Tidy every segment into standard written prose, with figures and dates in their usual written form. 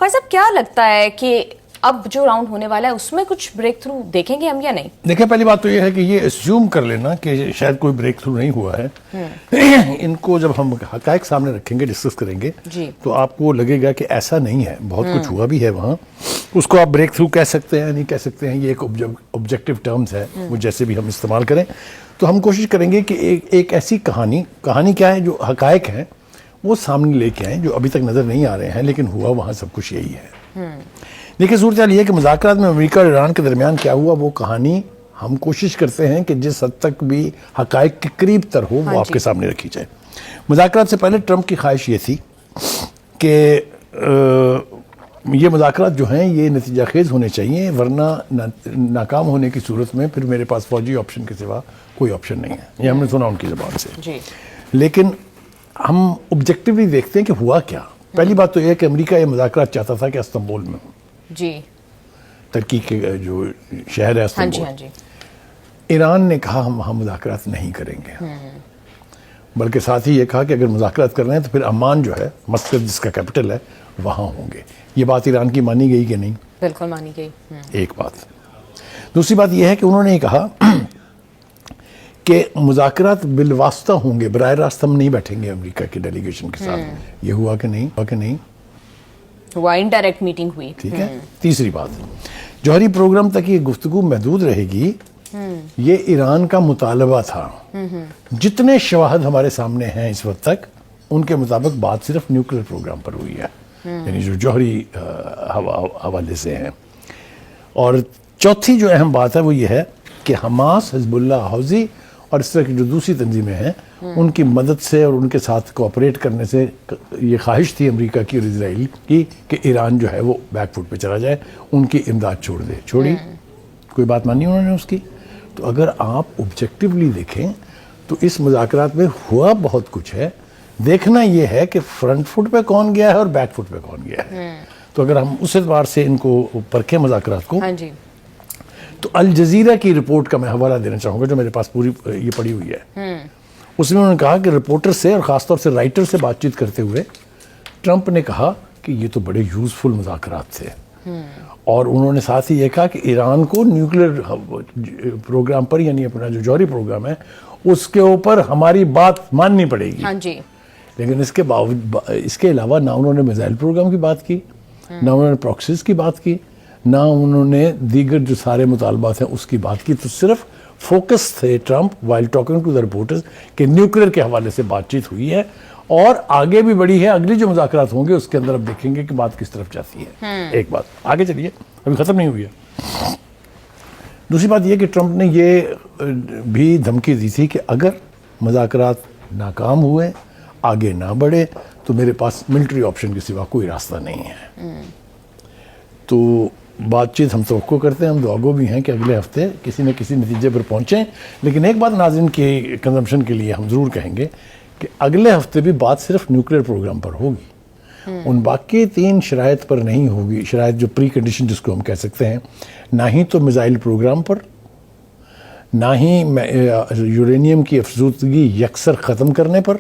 صاحب کیا لگتا ہے کہ اب جو راؤنڈ ہونے والا ہے اس میں کچھ بریک تھرو دیکھیں گے ہم یا نہیں؟ دیکھیں، پہلی بات تو یہ ہے کہ یہ اسیوم کر لینا کہ شاید کوئی بریک تھرو نہیں ہوا ہے، ان کو جب ہم حقائق سامنے رکھیں گے، ڈسکس کریں گے، تو آپ کو لگے گا کہ ایسا نہیں ہے، بہت کچھ ہوا بھی ہے وہاں. اس کو آپ بریک تھرو کہہ سکتے ہیں، نہیں کہہ سکتے ہیں، یہ ایک آبجیکٹیو ٹرمز ہے، وہ جیسے بھی ہم استعمال کریں. تو ہم کوشش کریں گے کہ ایک ایسی کہانی کیا ہے جو حقائق ہیں وہ سامنے لے کے آئیں، جو ابھی تک نظر نہیں آ رہے ہیں لیکن ہوا وہاں سب کچھ یہی ہے. دیکھیں، صورتحال یہ ہے کہ مذاکرات میں امریکہ اور ایران کے درمیان کیا ہوا، وہ کہانی ہم کوشش کرتے ہیں کہ جس حد تک بھی حقائق کے قریب تر ہو وہ آپ کے سامنے رکھی جائے. مذاکرات سے پہلے ٹرمپ کی خواہش یہ تھی کہ یہ مذاکرات جو ہیں یہ نتیجہ خیز ہونے چاہیے، ورنہ ناکام ہونے کی صورت میں پھر میرے پاس فوجی آپشن کے سوا کوئی آپشن نہیں ہے. یہ ہم نے سنا ان کی زبان سے. لیکن ہم آبجیکٹیولی دیکھتے ہیں کہ ہوا کیا. پہلی بات تو یہ ہے کہ امریکہ یہ مذاکرات چاہتا تھا کہ استنبول میں ترکی کے جو شہر ہے استنبول. ایران نے کہا ہم مذاکرات نہیں کریں گے، بلکہ ساتھ ہی یہ کہا کہ اگر مذاکرات کر رہے ہیں تو پھر عمان جو ہے مسقط جس کا کیپٹل ہے وہاں ہوں گے. یہ بات ایران کی مانی گئی کہ نہیں؟ بالکل مانی گئی. ایک بات. دوسری بات یہ ہے کہ انہوں نے کہا کہ مذاکرات بالواسطہ ہوں گے، براہ راست ہم نہیں بیٹھیں گے امریکہ کی ڈیلیگیشن کے ساتھ. یہ ہوا کہ نہیں؟ ہوا، انڈائریکٹ میٹنگ ہوئی. ٹھیک ہے. تیسری بات، جوہری پروگرام تک یہ گفتگو محدود رہے گی. یہ ایران کا مطالبہ تھا. جتنے شواہد ہمارے سامنے ہیں اس وقت تک ان کے مطابق بات صرف نیوکلیر پروگرام پر ہوئی ہے، یعنی جو جوہری حوالے سے ہیں. اور چوتھی جو اہم بات ہے وہ یہ ہے کہ حماس، حزب اللہ، حوثی اور اس طرح کی جو دوسری تنظیمیں ہیں ان کی مدد سے اور ان کے ساتھ کوآپریٹ کرنے سے یہ خواہش تھی امریکہ کی اور اسرائیل کی کہ ایران جو ہے وہ بیک فٹ پہ چلا جائے، ان کی امداد چھوڑ دے. چھوڑی؟ کوئی بات مانی انہوں نے اس کی؟ تو اگر آپ آبجیکٹیولی دیکھیں تو اس مذاکرات میں ہوا بہت کچھ ہے. دیکھنا یہ ہے کہ فرنٹ فٹ پہ کون گیا ہے اور بیک فٹ پہ کون گیا ہے. تو اگر ہم اس اعتبار سے ان کو پرکھیں مذاکرات کو، تو الجزیرہ کی رپورٹ کا میں حوالہ دینا چاہوں گا جو میرے پاس پوری یہ پڑی ہوئی ہے. اس میں انہوں نے کہا کہ رپورٹر سے اور خاص طور سے رائٹر سے بات چیت کرتے ہوئے ٹرمپ نے کہا کہ یہ تو بڑے یوزفل مذاکرات تھے. اور انہوں نے ساتھ ہی یہ کہا کہ ایران کو نیوکلیر پروگرام پر، یعنی اپنا جو جوہری پروگرام ہے اس کے اوپر ہماری بات ماننی پڑے گی. لیکن اس کے علاوہ نہ انہوں نے میزائل پروگرام کی بات کی، نہ انہوں نے پراکسیز کی بات کی، نہ انہوں نے دیگر جو سارے مطالبات ہیں اس کی بات کی. تو صرف فوکس تھے Trump while talking to the reporters کہ نیوکلیر کے حوالے سے بات چیت ہوئی ہے اور آگے بھی بڑی ہے. اگلی جو مذاکرات ہوں گے اس کے اندر اب دیکھیں گے کہ بات کس طرف جاتی ہے. ایک بات آگے چلیے، ابھی ختم نہیں ہوئی ہے. دوسری بات یہ کہ ٹرمپ نے یہ بھی دھمکی دی تھی کہ اگر مذاکرات ناکام ہوئے، آگے نہ بڑھے، تو میرے پاس ملٹری آپشن کے سوا کوئی راستہ نہیں ہے. تو بات چیت ہم توقع کرتے ہیں، ہم دعاگو بھی ہیں کہ اگلے ہفتے کسی نہ کسی نتیجے پر پہنچیں. لیکن ایک بات ناظرین کی کنزمپشن کے لیے ہم ضرور کہیں گے کہ اگلے ہفتے بھی بات صرف نیوکلیر پروگرام پر ہوگی. ان باقی 3 شرائط پر نہیں ہوگی، شرائط جو پری کنڈیشن جس کو ہم کہہ سکتے ہیں، نہ ہی تو میزائل پروگرام پر، نہ ہی یورینیم کی افزودگی یکسر ختم کرنے پر،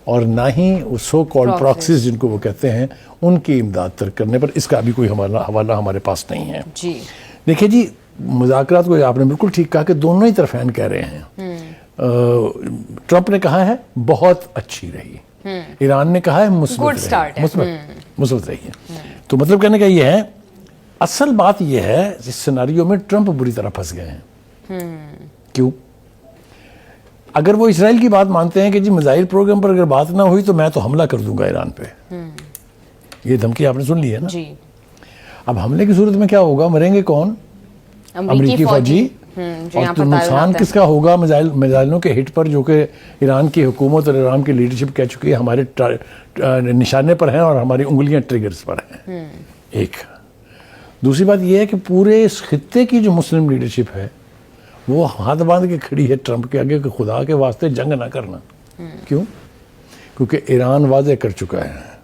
اور نہ ہی سو کالڈ پراکسیز جن کو وہ کہتے ہیں ان کی امداد ترک کرنے پر. اس کا ابھی کوئی حوالہ ہمارے پاس نہیں ہے. دیکھیں جی، مذاکرات کو آپ نے بالکل ٹھیک کہا کہ دونوں ہی طرفین کہہ رہے ہیں. ٹرمپ نے کہا ہے بہت اچھی رہی، ایران نے کہا ہے مثبت رہی ہے. تو مطلب کہنے کا یہ ہے، اصل بات یہ ہے اس سیناریو میں ٹرمپ بری طرح پھنس گئے ہیں. کیوں؟ اگر وہ اسرائیل کی بات مانتے ہیں کہ جی میزائل پروگرام پر اگر بات نہ ہوئی تو میں تو حملہ کر دوں گا ایران پہ، یہ دھمکی آپ نے سن لی ہے نا. اب حملے کی صورت میں کیا ہوگا؟ مریں گے کون؟ امریکی فوجی. اور تو نقصان کس کا ہوگا؟ میزائلوں کے ہٹ پر، جو کہ ایران کی حکومت اور ایران کی لیڈرشپ کہہ چکی ہے ہمارے نشانے پر ہیں اور ہماری انگلیاں ٹریگرز پر ہیں. ایک دوسری بات یہ ہے کہ پورے اس خطے کی جو مسلم لیڈرشپ ہے وہ ہاتھ باندھ کے کھڑی ہے ٹرمپ کے آگے کہ خدا کے واسطے جنگ نہ کرنا. کیوں؟ کیونکہ ایران واضح کر چکا ہے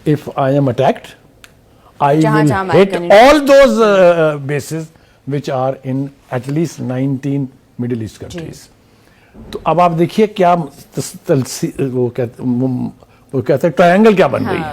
if I am attacked I will hit all those bases which are in at least 19 Middle East countries. تو اب آپ دیکھیے کیا وہ کہتے ہیں ٹرائنگل کیا بن رہی ہے.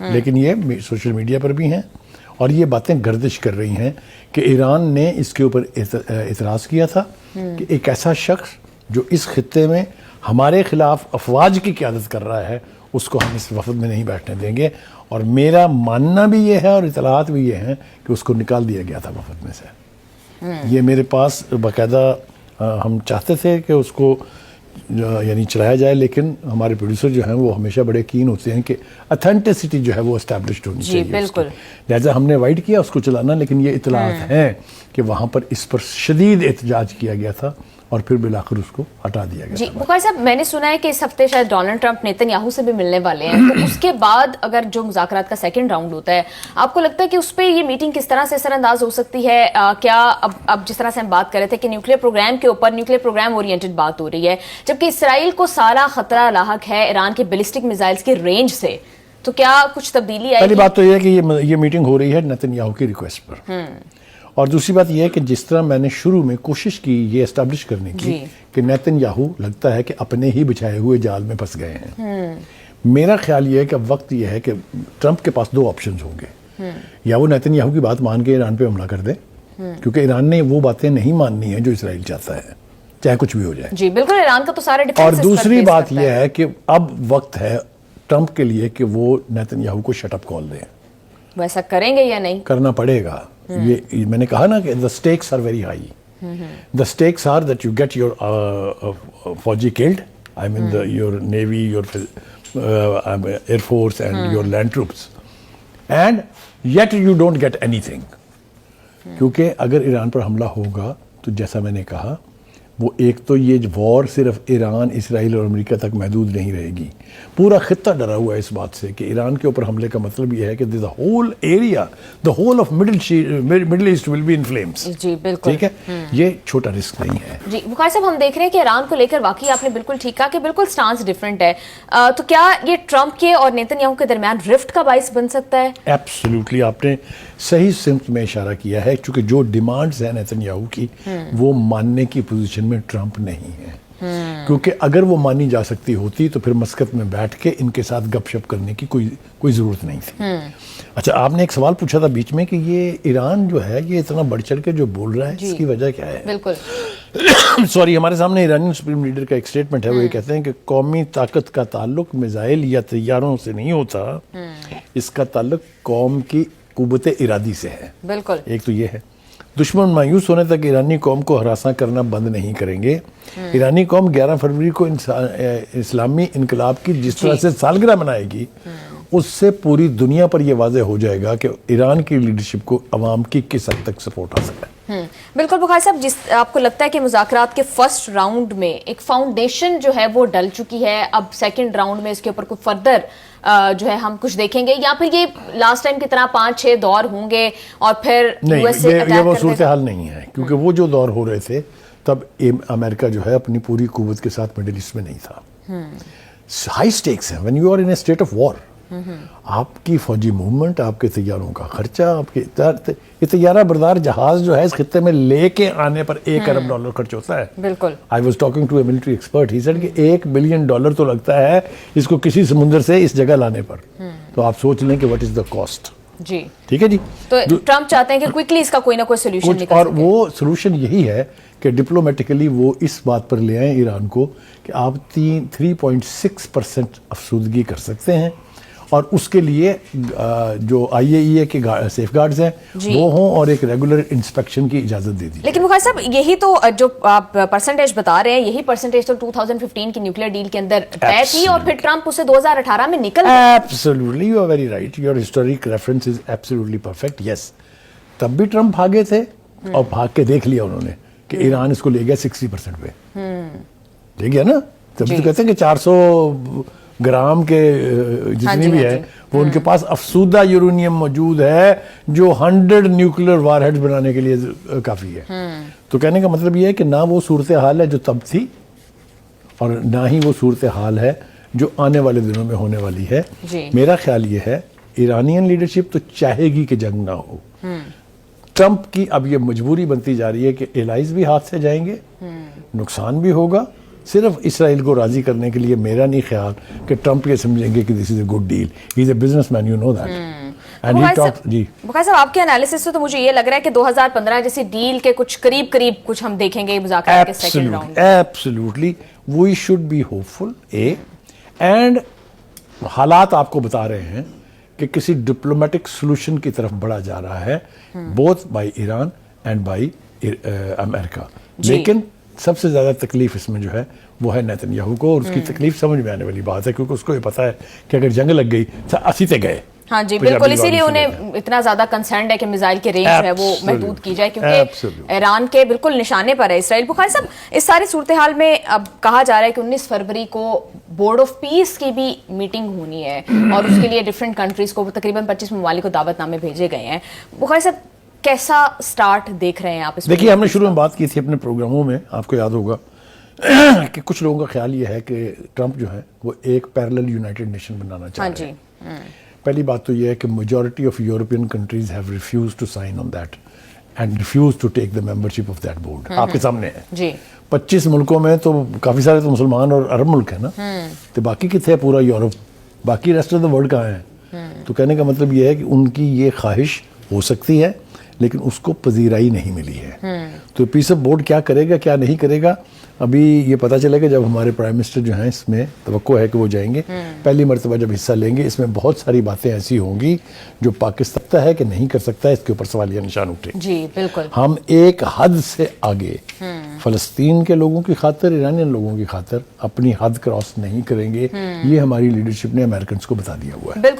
لیکن یہ سوشل میڈیا پر بھی ہیں اور یہ باتیں گردش کر رہی ہیں کہ ایران نے اس کے اوپر اعتراض کیا تھا کہ ایک ایسا شخص جو اس خطے میں ہمارے خلاف افواج کی قیادت کر رہا ہے اس کو ہم اس وفد میں نہیں بیٹھنے دیں گے، اور میرا ماننا بھی یہ ہے اور اطلاعات بھی یہ ہیں کہ اس کو نکال دیا گیا تھا وفد میں سے۔ یہ میرے پاس باقاعدہ ہم چاہتے تھے کہ اس کو یعنی چلایا جائے، لیکن ہمارے پروڈیوسر جو ہیں وہ ہمیشہ بڑے کین ہوتے ہیں کہ اتھینٹسٹی جو ہے وہ اسٹیبلشڈ ہونی چاہیے، بالکل، لہٰذا ہم نے وائٹ کیا اس کو چلانا، لیکن یہ اطلاعات ہیں کہ وہاں پر اس پر شدید احتجاج کیا گیا تھا اور پھر بالآخر اس کو ہٹا دیا گیا۔ جی بخاری صاحب، میں نے سنا ہے کہ اس ہفتے شاید ڈونلڈ ٹرمپ نیتن یاہو سے بھی ملنے والے ہیں، تو اس کے بعد اگر جو مذاکرات کا سیکنڈ راؤنڈ ہوتا ہے، آپ کو لگتا ہے کہ اس پہ یہ میٹنگ کس طرح سے اثر انداز ہو سکتی ہے؟ کیا اب جس طرح سے ہم بات کر رہے تھے کہ نیوکلیر پروگرام کے اوپر نیوکلیر پروگرام اورینٹڈ بات ہو رہی ہے، جبکہ اسرائیل کو سارا خطرہ لاحق ہے ایران کے بیلسٹک میزائلز کی رینج سے، تو کیا کچھ تبدیلی آئے گی؟ پہلی بات تو یہ ہے کہ یہ میٹنگ ہو رہی ہے نیتن یاہو کی ریکویسٹ پر، اور دوسری بات یہ ہے کہ جس طرح میں نے شروع میں کوشش کی یہ اسٹیبلش کرنے کی کہ نیتن یاہو لگتا ہے کہ اپنے ہی بچھائے ہوئے جال میں پھنس گئے ہیں، میرا خیال یہ ہے کہ وقت یہ ہے کہ ٹرمپ کے پاس دو آپشنز ہوں گے، یا وہ نیتن یاہو کی بات مان کے ایران پہ حملہ کر دے، کیونکہ ایران نے وہ باتیں نہیں ماننی ہیں جو اسرائیل چاہتا ہے چاہے کچھ بھی ہو جائے۔ جی بالکل، ایران کا تو سارے ڈیفنس، اور دوسری بات یہ ہے کہ اب وقت ہے ٹرمپ کے لیے کہ وہ نیتن یاہو کو شٹ اپ کال دیں۔ وہ ایسا کریں گے یا نہیں؟ کرنا پڑے گا، یہ میں نے کہا نا کہ the stakes are very high. The stakes are that you get your فوجی killed, I mean your navy, your air force and your land troops, and yet you don't get anything. کیونکہ اگر ایران پر حملہ ہوگا تو جیسا میں نے کہا وہ ایک تو یہ وار صرف ایران، اسرائیل اور امریکہ تک محدود نہیں رہے گی، پورا خطہ ڈرا ہوا ہے اس بات سے کہ ایران کے اوپر حملے کا مطلب یہ ہے کہ the whole area, the whole of Middle East will be in flames۔ جی بالکل، ٹھیک ہے، یہ چھوٹا رسک نہیں ہے۔ جی بخاری صاحب، ہم دیکھ رہے ہیں کہ ایران کو لے کر واقعی آپ نے بالکل ٹھیک کہا کہ بالکل سٹانس ڈیفرنٹ ہے، تو کیا یہ ٹرمپ کے اور نیتن یاہو کے درمیان رفٹ کا باعث بن سکتا ہے؟ ایبسلیوٹلی، آپ نے صحیح سمت میں اشارہ کیا ہے، چونکہ جو ڈیمانڈز ہیں نیتن یاہو کی وہ ماننے کی پوزیشن میں ٹرمپ نہیں ہے، کیونکہ اگر وہ مانی جا سکتی ہوتی تو پھر مسقط میں بیٹھ کے ان کے ساتھ گپ شپ کرنے کی کوئی ضرورت نہیں تھی۔ اچھا، آپ نے ایک سوال پوچھا تھا بیچ میں کہ یہ ایران جو ہے یہ اتنا بڑھ چڑھ کے جو بول رہا ہے اس کی وجہ کیا ہے؟ بالکل سوری، ہمارے سامنے ایرانین سپریم لیڈر کا ایک سٹیٹمنٹ ہے، وہ یہ کہتے ہیں کہ قومی طاقت کا تعلق میزائل یا طیاروں سے نہیں ہوتا، اس کا تعلق قوم کی قوت ارادی سے ہے۔ بالکل، ایک تو یہ ہے، دشمن مایوس ہونے تک ایرانی قوم کو ہراساں کرنا بند نہیں کریں گے۔ ایرانی قوم 11 فروری کو اسلامی انقلاب کی جس طرح سے سالگرہ منائے گی، اس سے پوری دنیا پر یہ واضح ہو جائے گا کہ ایران کی لیڈرشپ کو عوام کی کس حد تک سپورٹ آ سکتا ہے۔ بالکل بخاری صاحب، جس آپ کو لگتا ہے کہ مذاکرات کے فرسٹ راؤنڈ میں ایک فاؤنڈیشن جو ہے وہ ڈل چکی ہے، اب سیکنڈ راؤنڈ میں اس کے اوپر کوئی فردر جو ہے ہم کچھ دیکھیں گے، یا پھر یہ لاسٹ ٹائم کی طرح 5-6 دور ہوں گے اور پھر یہ وہ صورتحال نہیں ہے، کیونکہ وہ جو دور ہو رہے تھے تب امریکہ جو ہے اپنی پوری قوت کے ساتھ مڈل ایسٹ میں نہیں تھا۔ ہائی سٹیکس ہیں when you are in a state of war۔ آپ کی فوجی موومنٹ، آپ کے طیاروں کا خرچہ، آپ کے یہ طیارہ بردار جہاز جو ہے اس خطے میں لے کے آنے پر $1 ارب خرچ ہوتا ہے۔ بالکل، I was talking to a military expert, he said کہ $1 بلین تو لگتا ہے اس کو کسی سمندر سے اس جگہ لانے پر، تو آپ سوچ لیں کہ what is the cost۔ جی ٹھیک ہے جی، تو ٹرمپ چاہتے ہیں کہ کوئکلی اس کا کوئی نہ کوئی سولوشن نکل سکے، اور وہ سولوشن یہی ہے کہ ڈپلومیٹیکلی وہ اس بات پر لے آئیں ایران کو کہ آپ 3.6% افسودگی کر سکتے ہیں، اور اس کے لیے جو IAEA کے سیف گارڈز ہیں وہ ہوں، اور ایک ریگولر انسپیکشن کی اجازت دے دی۔ لیکن بخاری صاحب، یہی تو جو آپ پرسنٹیج بتا رہے ہیں، یہی پرسنٹیج تو 2015 کی نیوکلیر ڈیل کے اندر طے تھی، اور پھر ٹرمپ اسے 2018 میں نکل گئے۔ Absolutely, you are very right. Your historic reference is absolutely perfect. Yes. تب بھی ٹرمپ بھاگے تھے، اور بھاگ کے دیکھ لیا انہوں نے کہ ایران اس کو لے گیا 60% پہ، لے گیا نا۔ تب تو کہتے ہیں کہ 400 گرام کے جتنی بھی ہے وہ ان کے پاس افسودہ یورینیم موجود ہے جو 100 نیوکلیر وار ہیڈز بنانے کے لیے کافی ہے۔ تو کہنے کا مطلب یہ ہے کہ نہ وہ صورتحال ہے جو تب تھی، اور نہ ہی وہ صورتحال ہے جو آنے والے دنوں میں ہونے والی ہے۔ میرا خیال یہ ہے ایرانین لیڈرشپ تو چاہے گی کہ جنگ نہ ہو، ٹرمپ کی اب یہ مجبوری بنتی جا رہی ہے کہ الائز بھی ہاتھ سے جائیں گے، نقصان بھی ہوگا، صرف اسرائیل کو راضی کرنے کے لیے میرا نہیں خیال کہ ٹرمپ یہ سمجھیں گے کہ this is a good deal. He is a businessman, you know that. And he talk. جی بخاری صاحب, آپ کے انالیسس سے تو مجھے یہ لگ رہا ہے کہ 2015 جیسی ڈیل کے کچھ قریب کچھ ہم دیکھیں گے مذاکرات کے second round. Absolutely we should be hopeful. And حالات آپ کو بتا رہے ہیں کہ کسی ڈپلومیٹک سولوشن کی طرف بڑھا جا رہا ہے, both by Iran and by America. لیکن سب سے زیادہ تکلیف اس میں جو ہے وہ ہے نیتن یاہو کو, اور اس کی تکلیف سمجھ میں آنے والی بات ہے, کیونکہ اس کو یہ پتا ہے کہ اگر جنگ لگ گئی تو اسی تے گئے. ہاں جی بالکل, اسی لیے انہیں اتنا زیادہ کنسرنڈ ہے کہ میزائل کی رینج ہے وہ محدود کی جائے, کیونکہ ایران کے بالکل نشانے پر ہے اسرائیل. بخاری صاحب, اس ساری صورتحال میں اب کہا جا رہا ہے کہ 19 فروری کو بورڈ آف پیس کی بھی میٹنگ ہونی ہے, اور اس کے لیے ڈفرینٹ کنٹریز کو تقریباً 25 ممالک کو دعوت نامے بھیجے گئے ہیں. بخاری صاحب, کیسا سٹارٹ دیکھ رہے ہیں آپ اس میں؟ دیکھیے, ہم نے شروع میں بات کی تھی اپنے پروگراموں میں, آپ کو یاد ہوگا کہ کچھ لوگوں کا خیال یہ ہے کہ ٹرمپ جو ہے وہ ایک پیرلل یونائٹڈ نیشن بنانا چاہ رہے ہیں. پہلی بات تو یہ ہے کہ majority of European countries have refuse to sign on that and refuse to take the membership of that board. آپ کے سامنے ہے جی 25 ملکوں میں تو کافی سارے تو مسلمان اور عرب ملک ہیں نا, تو باقی کتنے ہے پورا یورپ, باقی ریسٹ آف دا ورلڈ کہاں ہے؟ تو کہنے کا مطلب یہ ہے کہ ان کی یہ خواہش ہو سکتی ہے لیکن اس کو پذیرائی نہیں ملی ہے. تو پیس آف بورڈ کیا کرے گا کیا نہیں کرے گا ابھی یہ پتہ چلے گا جب ہمارے پرائم منسٹر جو ہیں, اس میں توقع ہے کہ وہ جائیں گے, پہلی مرتبہ جب حصہ لیں گے. اس میں بہت ساری باتیں ایسی ہوں گی جو پاکستان ہے کہ نہیں کر سکتا ہے, اس کے اوپر سوالیہ نشان اٹھے. جی بالکل, ہم ایک حد سے آگے فلسطین کے لوگوں کی خاطر, ایرانین لوگوں کی خاطر اپنی حد کراس نہیں کریں گے. یہ ہماری لیڈرشپ نے امریکنز کو بتا دیا ہوا ہے.